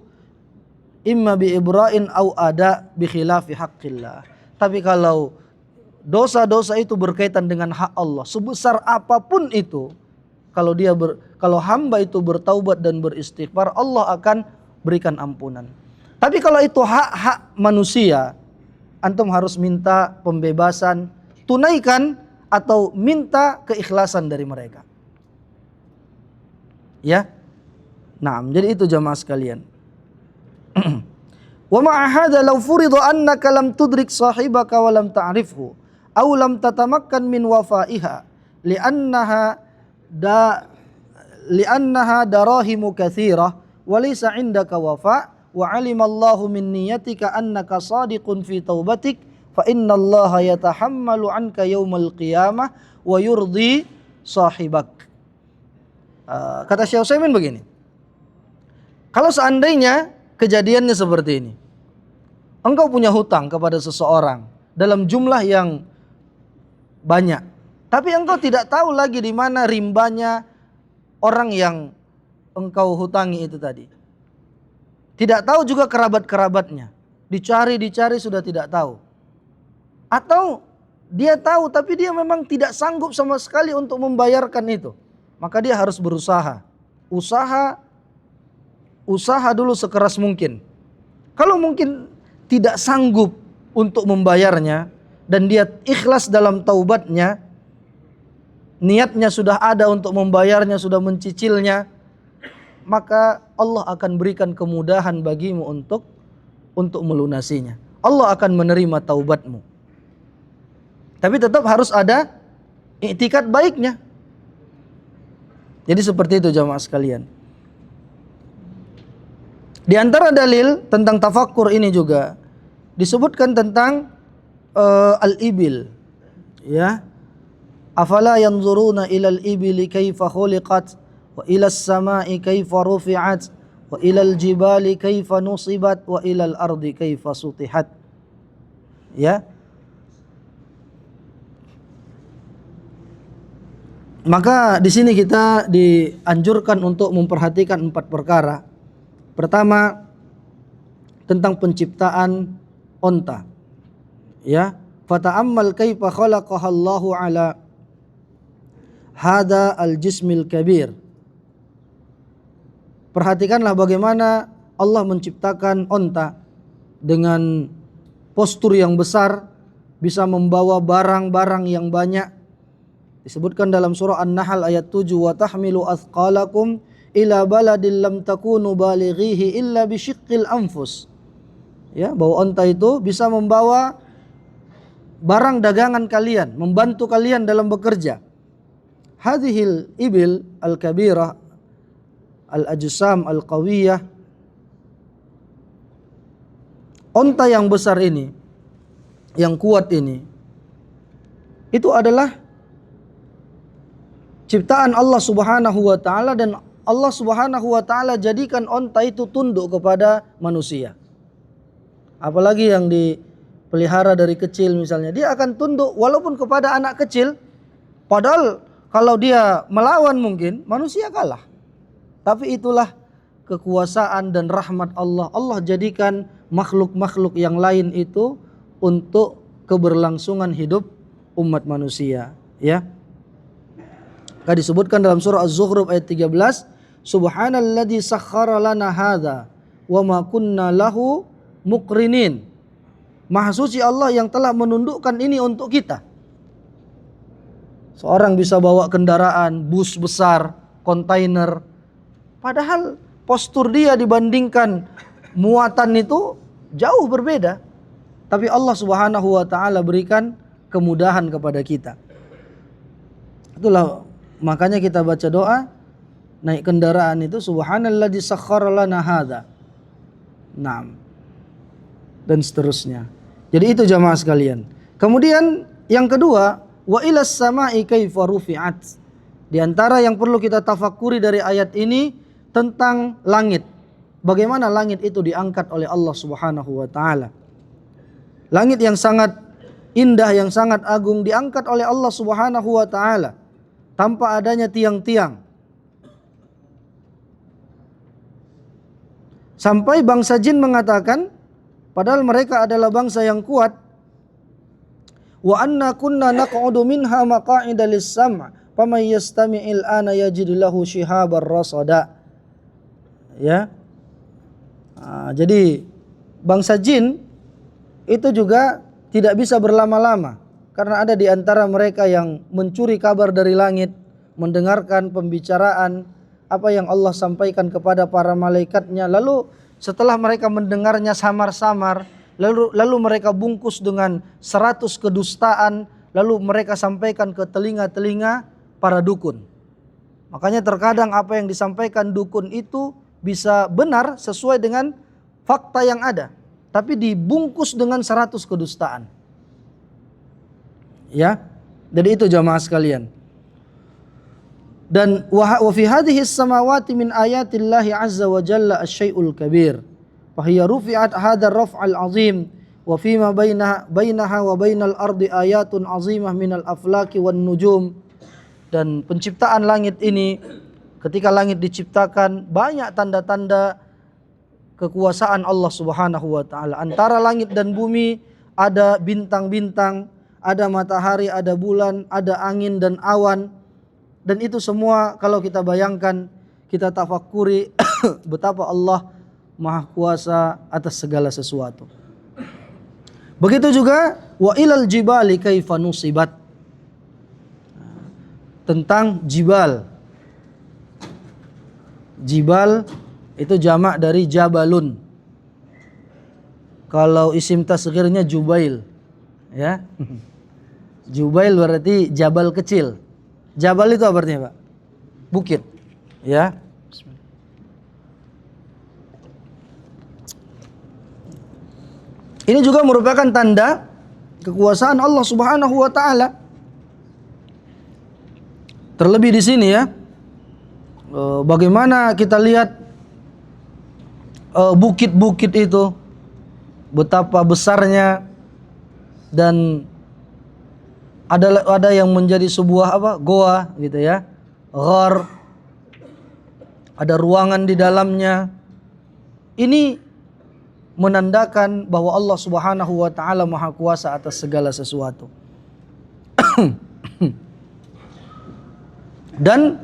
imma bi ibra'in au ada bi khilafi haqqillah. Tapi kalau dosa-dosa itu berkaitan dengan hak Allah, sebesar apapun itu, kalau hamba itu bertaubat dan beristighfar, Allah akan berikan ampunan. Tapi kalau itu hak manusia, antum harus minta pembebasan, tunaikan atau minta keikhlasan dari mereka. Ya. Nah, jadi itu jamaah sekalian. Wa ma'a hadza law furida annaka lam tudrik sahibaka wa lam ta'rifhu aw lam tatamakkan min wafaiha li'annaha darahimu katsirah wa laysa 'indaka wafa wa 'alima Allahu min niyatika annaka shadiqun fi taubatik fa innallaha yatahammalu 'anka yaumal qiyamah wa yurdi sahibak. Kata Syekh Utsaimin begini, kalau seandainya kejadiannya seperti ini, engkau punya hutang kepada seseorang dalam jumlah yang banyak, tapi engkau tidak tahu lagi di mana rimbanya orang yang engkau hutangi itu tadi. Tidak tahu juga kerabat-kerabatnya. Dicari sudah tidak tahu. Atau dia tahu tapi dia memang tidak sanggup sama sekali untuk membayarkan itu. Maka dia harus berusaha. Usaha dulu sekeras mungkin. Kalau mungkin tidak sanggup untuk membayarnya dan dia ikhlas dalam taubatnya, niatnya sudah ada untuk membayarnya, sudah mencicilnya, maka Allah akan berikan kemudahan bagimu untuk melunasinya. Allah akan menerima taubatmu. Tapi tetap harus ada i'tikad baiknya. Jadi seperti itu jamaah sekalian. Di antara dalil tentang tafakkur ini juga disebutkan tentang al-ibil, ya. Afala yanzuruna ilal ibili kaifa khuliqat wa ilas samai kaifa rufi'at wa ilal jibali kaifa nusibat wa ilal ardi kaifa sutihat. Ya. Maka di sini kita dianjurkan untuk memperhatikan 4 perkara. Pertama, tentang penciptaan onta. Ya, fata'ammal kaifa khalaqaha Allahu ala hada al-jismil kabir. Perhatikanlah bagaimana Allah menciptakan onta dengan postur yang besar, bisa membawa barang-barang yang banyak. Disebutkan dalam surah An-Nahl ayat 7, wa tahmilu athqalakum ila baladil lam takunu balighihi illa bisyiqqil anfus. Ya, bahwa onta itu bisa membawa barang dagangan kalian, membantu kalian dalam bekerja. Hadhil ibil al-kabirah al-ajsam al-qawiyah. Onta yang besar ini, yang kuat ini, itu adalah ciptaan Allah Subhanahu wa taala, dan Allah Subhanahu wa taala jadikan onta itu tunduk kepada manusia. Apalagi yang dipelihara dari kecil misalnya, dia akan tunduk walaupun kepada anak kecil. Padahal kalau dia melawan mungkin manusia kalah. Tapi itulah kekuasaan dan rahmat Allah. Allah jadikan makhluk-makhluk yang lain itu untuk keberlangsungan hidup umat manusia, ya. Maka disebutkan dalam surah Az-Zukhruf ayat 13, subhanalladzi sakhkhara lana hadza wa ma kunna lahu muqrinin. Maha suci Allah yang telah menundukkan ini untuk kita. Seorang bisa bawa kendaraan, bus besar, kontainer, padahal postur dia dibandingkan muatan itu jauh berbeda. Tapi Allah Subhanahu wa taala berikan kemudahan kepada kita. Itulah makanya kita baca doa, naik kendaraan itu subhanalladzi sakhkhara lana hadza. Naam. Dan seterusnya. Jadi itu jamaah sekalian. Kemudian yang kedua, wa ilas sama'i kaifa rufi'at. Di antara yang perlu kita tafakuri dari ayat ini tentang langit. Bagaimana langit itu diangkat oleh Allah Subhanahu wa taala. Langit yang sangat indah, yang sangat agung diangkat oleh Allah Subhanahu wa taala tanpa adanya tiang-tiang. Sampai bangsa jin mengatakan, padahal mereka adalah bangsa yang kuat, wa anna kunna naq'udu minha maqa'ida lis-sam' faman yastami'il ana yajid lahu shihabar rasada. Ya. Jadi bangsa jin itu juga tidak bisa berlama-lama karena ada di antara mereka yang mencuri kabar dari langit, mendengarkan pembicaraan apa yang Allah sampaikan kepada para malaikatnya, lalu setelah mereka mendengarnya samar-samar, lalu mereka bungkus dengan 100 kedustaan, lalu mereka sampaikan ke telinga-telinga para dukun. Makanya terkadang apa yang disampaikan dukun itu bisa benar sesuai dengan fakta yang ada, tapi dibungkus dengan 100 kedustaan. Ya. Jadi itu jamaah sekalian. Dan wa fi hadhihi samawati min ayatillahi azza wa jalla asy-syai'ul kabir. Fa hiya rufi'at hadzal raf'al 'azim wa fi ma bainaha wa bainal ardi ayatun 'azimah minal aflaki wan nujum. Dan penciptaan langit ini, ketika langit diciptakan, banyak tanda-tanda kekuasaan Allah Subhanahu wa taala. Antara langit dan bumi ada bintang-bintang, ada matahari, ada bulan, ada angin dan awan. Dan itu semua kalau kita bayangkan, kita tafakuri betapa Allah Maha Kuasa atas segala sesuatu. Begitu juga wa ilal jibali kaifa nusibat. Tentang jibal. Jibal itu jamak dari jabalun. Kalau isim tasghirnya jubail, ya. Jubail berarti jabal kecil. Jabal itu apa artinya, Pak? Bukit, ya. Ini juga merupakan tanda kekuasaan Allah Subhanahu wa taala. Terlebih di sini ya, bagaimana kita lihat bukit-bukit itu betapa besarnya, dan ada yang menjadi sebuah goa gitu ya, ghar, ada ruangan di dalamnya. Ini menandakan bahwa Allah Subhanahu wa taala Maha Kuasa atas segala sesuatu. Dan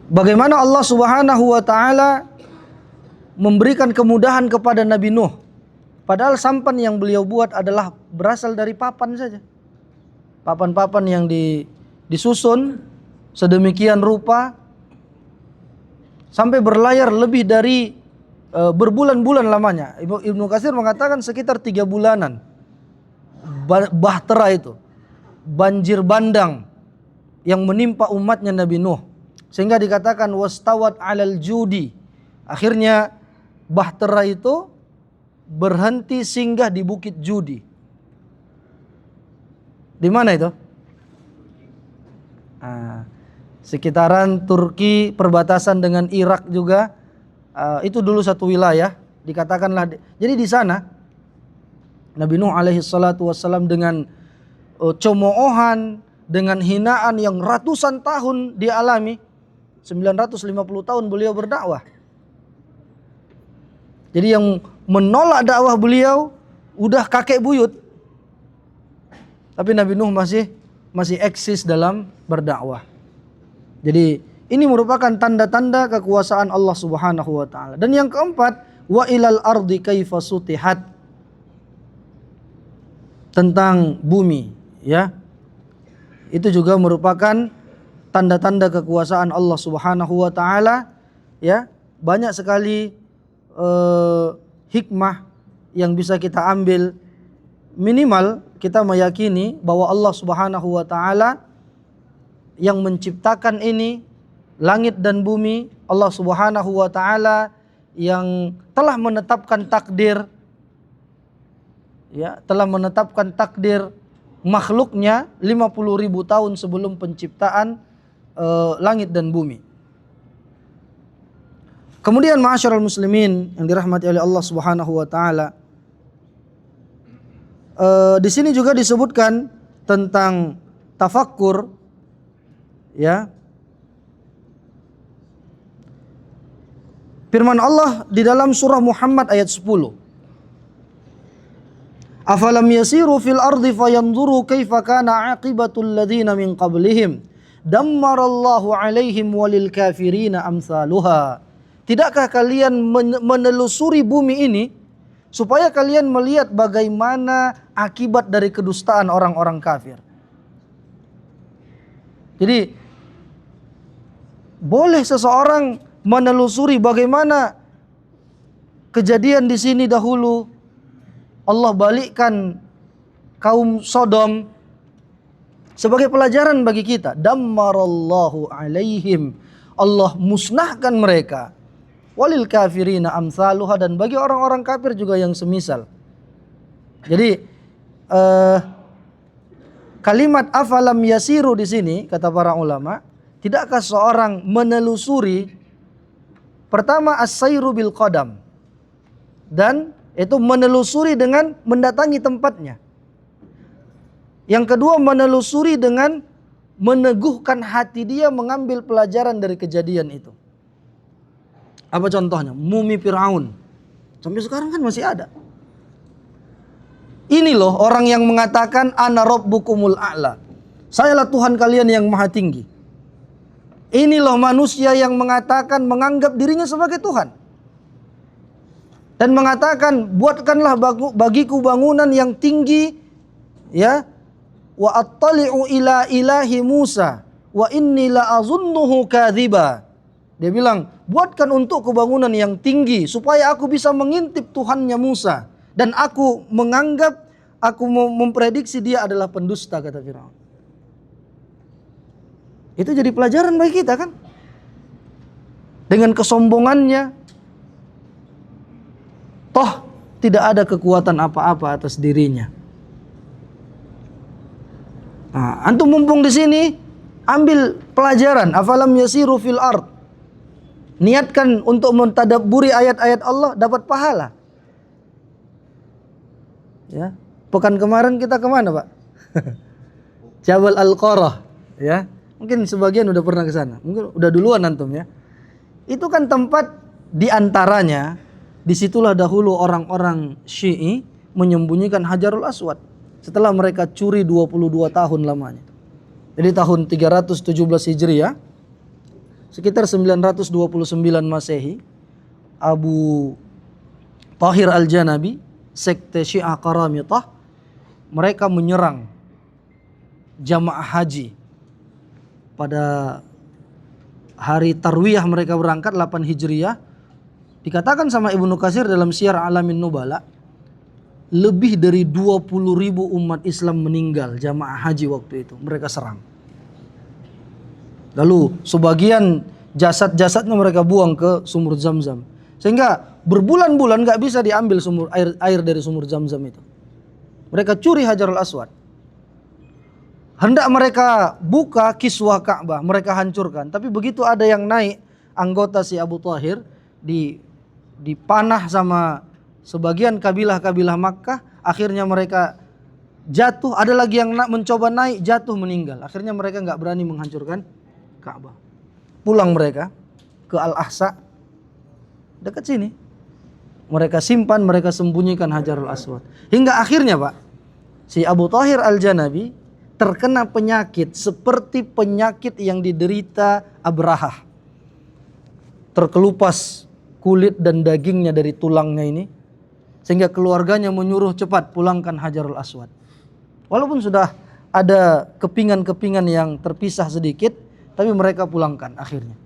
bagaimana Allah Subhanahu wa taala memberikan kemudahan kepada Nabi Nuh, padahal sampan yang beliau buat adalah berasal dari papan saja. Papan-papan yang disusun sedemikian rupa sampai berlayar lebih dari berbulan-bulan lamanya. Ibnu Katsir mengatakan sekitar 3 bulanan. Bahtera itu, banjir bandang yang menimpa umatnya Nabi Nuh, sehingga dikatakan wastawat 'alal judi. Akhirnya bahtera itu berhenti singgah di Bukit Judi. Di mana itu? Sekitaran Turki, perbatasan dengan Irak juga. Itu dulu satu wilayah, dikatakanlah. Jadi di sana Nabi Nuh alaihi salatu wassalam dengan cemoohan, dengan hinaan yang ratusan tahun dialami, 950 tahun beliau berdakwah. Jadi yang menolak dakwah beliau udah kakek buyut, tapi Nabi Nuh masih eksis dalam berdakwah. Jadi ini merupakan tanda-tanda kekuasaan Allah Subhanahu wa taala. Dan yang keempat, wa ilal ardi kaifa sutihat. Tentang bumi, ya. Itu juga merupakan tanda-tanda kekuasaan Allah Subhanahu wa taala, ya. Banyak sekali hikmah yang bisa kita ambil. Minimal kita meyakini bahwa Allah Subhanahu wa taala yang menciptakan ini, langit dan bumi, Allah Subhanahu wa taala yang telah menetapkan takdir, ya, telah menetapkan takdir makhluknya 50.000 tahun sebelum penciptaan langit dan bumi. Kemudian ma'asyiral muslimin yang dirahmati oleh Allah Subhanahu wa taala, di sini juga disebutkan tentang tafakkur, ya. Firman Allah di dalam surah Muhammad ayat 10. Afalam yasiru fil ardi fayanzuru kaifa kana aqibatul ladzina min qablihim dammarallahu alaihim walil kafirina amsaluha. Tidakkah kalian menelusuri bumi ini supaya kalian melihat bagaimana akibat dari kedustaan orang-orang kafir. Jadi boleh seseorang menelusuri bagaimana kejadian di sini dahulu. Allah balikkan kaum Sodom sebagai pelajaran bagi kita. Dammarallahu alaihim, Allah musnahkan mereka. Walil kafirina amsaluha, dan bagi orang-orang kafir juga yang semisal. Jadi kalimat afalam yasiru di sini kata para ulama, tidakkah seorang menelusuri, pertama as-sayru bil qadam, dan itu menelusuri dengan mendatangi tempatnya. Yang kedua menelusuri dengan meneguhkan hati dia mengambil pelajaran dari kejadian itu. Apa contohnya? Mumi Firaun. Sampai sekarang kan masih ada. Ini loh orang yang mengatakan ana rabbukumul a'la. Sayalah Tuhan kalian yang maha tinggi. Ini loh manusia yang mengatakan, menganggap dirinya sebagai Tuhan. Dan mengatakan, buatkanlah bagiku bangunan yang tinggi, ya. Wa attali'u ila ilahi Musa wa inni la azunnuhu kadziba. Dia bilang, buatkan untukku bangunan yang tinggi supaya aku bisa mengintip Tuhannya Musa, dan aku menganggap, aku memprediksi dia adalah pendusta, kata Firaun. Itu jadi pelajaran bagi kita kan? Dengan kesombongannya, toh tidak ada kekuatan apa-apa atas dirinya. Nah, antum mumpung di sini, ambil pelajaran. Afalam yasiru fil ard. Niatkan untuk mentadabburi ayat-ayat Allah, dapat pahala. Ya, pekan kemarin kita kemana, Pak? Jabal Al-Qarah, ya. Mungkin sebagian udah pernah ke sana. Mungkin udah duluan antum ya. Itu kan tempat di antaranya, disitulah dahulu orang-orang Syi'i menyembunyikan Hajarul Aswad setelah mereka curi 22 tahun lamanya. Jadi tahun 317 Hijriah, sekitar 929 Masehi, Abu Tahir Al-Janabi, sekte Syiah Qaramitah, mereka menyerang jamaah haji. Pada hari Tarwiyah mereka berangkat 8 Hijriah. Dikatakan sama Ibnu Katsir dalam Syiar Alamin Nubala, lebih dari 20.000 umat Islam meninggal jamaah haji waktu itu. Mereka serang. Lalu sebagian jasad-jasadnya mereka buang ke sumur Zamzam. Sehingga berbulan-bulan gak bisa diambil air dari sumur Zamzam itu. Mereka curi Hajarul Aswad. Hendak mereka buka kiswah Ka'bah, mereka hancurkan. Tapi begitu ada yang naik, anggota si Abu Tahir, dipanah sama sebagian kabilah-kabilah Makkah. Akhirnya mereka jatuh. Ada lagi yang mencoba naik, jatuh, meninggal. Akhirnya mereka gak berani menghancurkan Ka'bah. Pulang mereka ke Al-Ahsa, dekat sini. Mereka simpan, mereka sembunyikan Hajarul Aswad. Hingga akhirnya Pak, si Abu Tahir Al-Janabi terkena penyakit seperti penyakit yang diderita Abrahah. Terkelupas kulit dan dagingnya dari tulangnya ini, sehingga keluarganya menyuruh cepat pulangkan Hajarul Aswad. Walaupun sudah ada kepingan-kepingan yang terpisah sedikit, tapi mereka pulangkan akhirnya.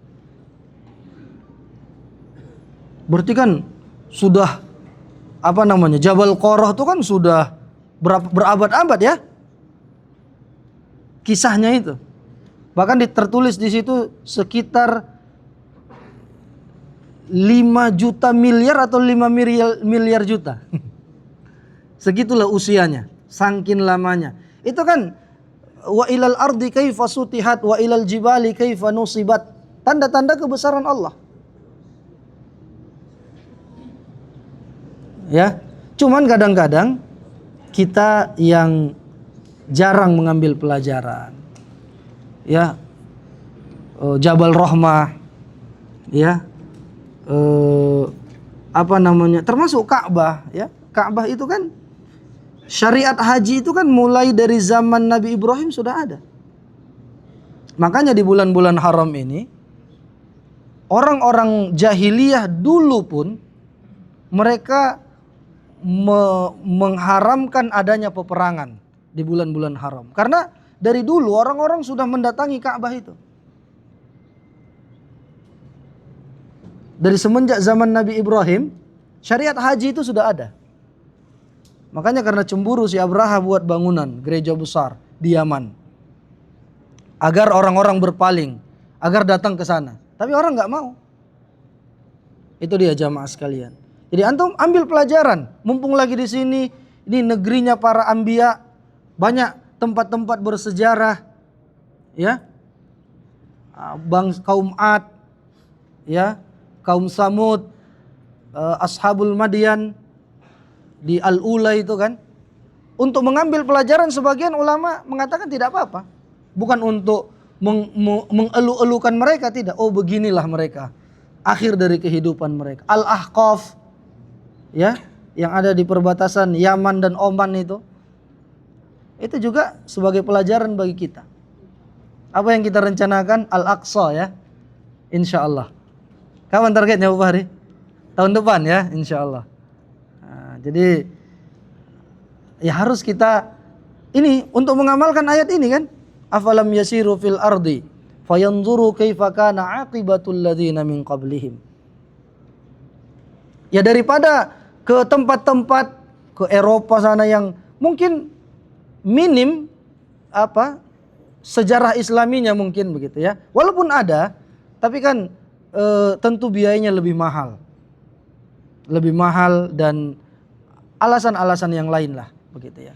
Berarti kan sudah Jabal Qarah itu kan sudah berabad-abad ya kisahnya itu. Bahkan tertulis di situ sekitar 5 juta miliar atau 5 miliar juta. Segitulah usianya, saking lamanya. Itu kan wa ilal ardi kaifa sutihat wa ilal jibali kaifa nusibat. Tanda-tanda kebesaran Allah. Ya, cuman kadang-kadang kita yang jarang mengambil pelajaran. Ya, Jabal Rahmah, ya, termasuk Ka'bah, ya. Ka'bah itu kan syariat haji itu kan mulai dari zaman Nabi Ibrahim sudah ada. Makanya di bulan-bulan haram ini orang-orang jahiliyah dulu pun mereka mengharamkan adanya peperangan di bulan-bulan haram. Karena dari dulu orang-orang sudah mendatangi Ka'bah itu. Dari semenjak zaman Nabi Ibrahim, syariat haji itu sudah ada. Makanya karena cemburu si Abraha buat bangunan gereja besar di Yaman. Agar orang-orang berpaling, agar datang ke sana. Tapi orang nggak mau. Itu dia jamaah sekalian. Jadi antum ambil pelajaran, mumpung lagi di sini, ini negerinya para anbiya, banyak tempat-tempat bersejarah, ya, kaum Ad, ya, kaum Samud, Ashabul Madyan di Al-Ula itu kan. Untuk mengambil pelajaran sebagian ulama mengatakan tidak apa-apa, bukan untuk mengelu-elukan mereka, tidak. Oh beginilah mereka, akhir dari kehidupan mereka. Al-Ahqaf, ya, yang ada di perbatasan Yaman dan Oman itu juga sebagai pelajaran bagi kita. Apa yang kita rencanakan Al-Aqsa, ya, insya Allah. Kapan targetnya Bu Fahri? Tahun depan, ya, insya Allah. Nah, jadi ya harus kita ini untuk mengamalkan ayat ini kan. Afalam yasiru fil ardi fayanzuru kaifa kana aqibatul ladzina min qablihim. Ya daripada ke tempat-tempat ke Eropa sana yang mungkin minim sejarah islaminya mungkin begitu, ya. Walaupun ada, tapi kan tentu biayanya lebih mahal. Lebih mahal dan alasan-alasan yang lain lah begitu, ya.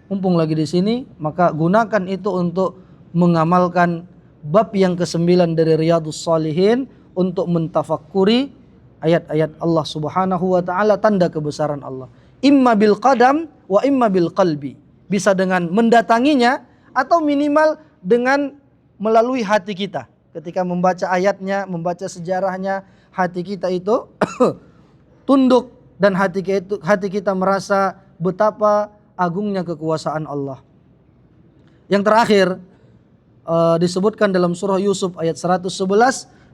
Mumpung lagi di sini, maka gunakan itu untuk mengamalkan bab yang ke-9 dari Riyadhus Shalihin untuk mentafakuri ayat-ayat Allah Subhanahu wa taala, tanda kebesaran Allah. Imma bil qadam wa imma bil qalbi. Bisa dengan mendatanginya atau minimal dengan melalui hati kita. Ketika membaca ayatnya, membaca sejarahnya, hati kita itu tunduk dan hati kita merasa betapa agungnya kekuasaan Allah. Yang terakhir disebutkan dalam surah Yusuf ayat 111,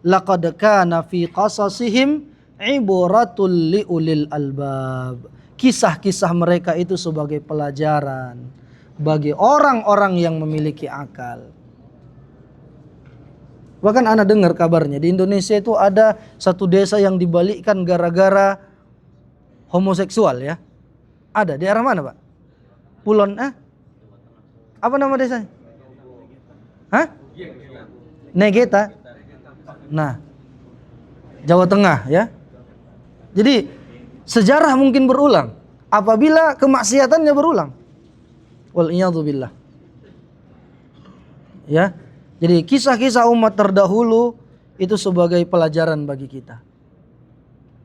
laqad kana fi qasasihim ibratul liulil albab. Kisah-kisah mereka itu sebagai pelajaran bagi orang-orang yang memiliki akal. Bahkan ana dengar kabarnya di Indonesia itu ada satu desa yang dibalikkan gara-gara homoseksual, ya. Ada di arah mana, Pak? Pulon, apa nama desanya? Negeta. Nah, Jawa Tengah, ya. Jadi sejarah mungkin berulang apabila kemaksiatannya berulang. Wal iyadzu billah. Ya. Jadi kisah-kisah umat terdahulu itu sebagai pelajaran bagi kita.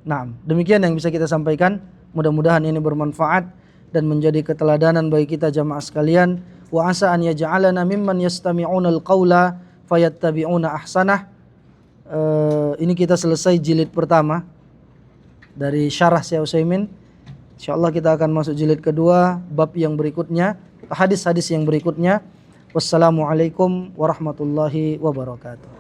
Nah, demikian yang bisa kita sampaikan. Mudah-mudahan ini bermanfaat dan menjadi keteladanan bagi kita jamaah sekalian. Wa asa an yaj'alana mimman yastami'una al-qaula fayattabi'una ahsanah. Ini kita selesai jilid pertama dari syarah Syekh Utsaimin. Insyaallah kita akan masuk jilid kedua, bab yang berikutnya, hadis-hadis yang berikutnya. Wassalamualaikum warahmatullahi wabarakatuh.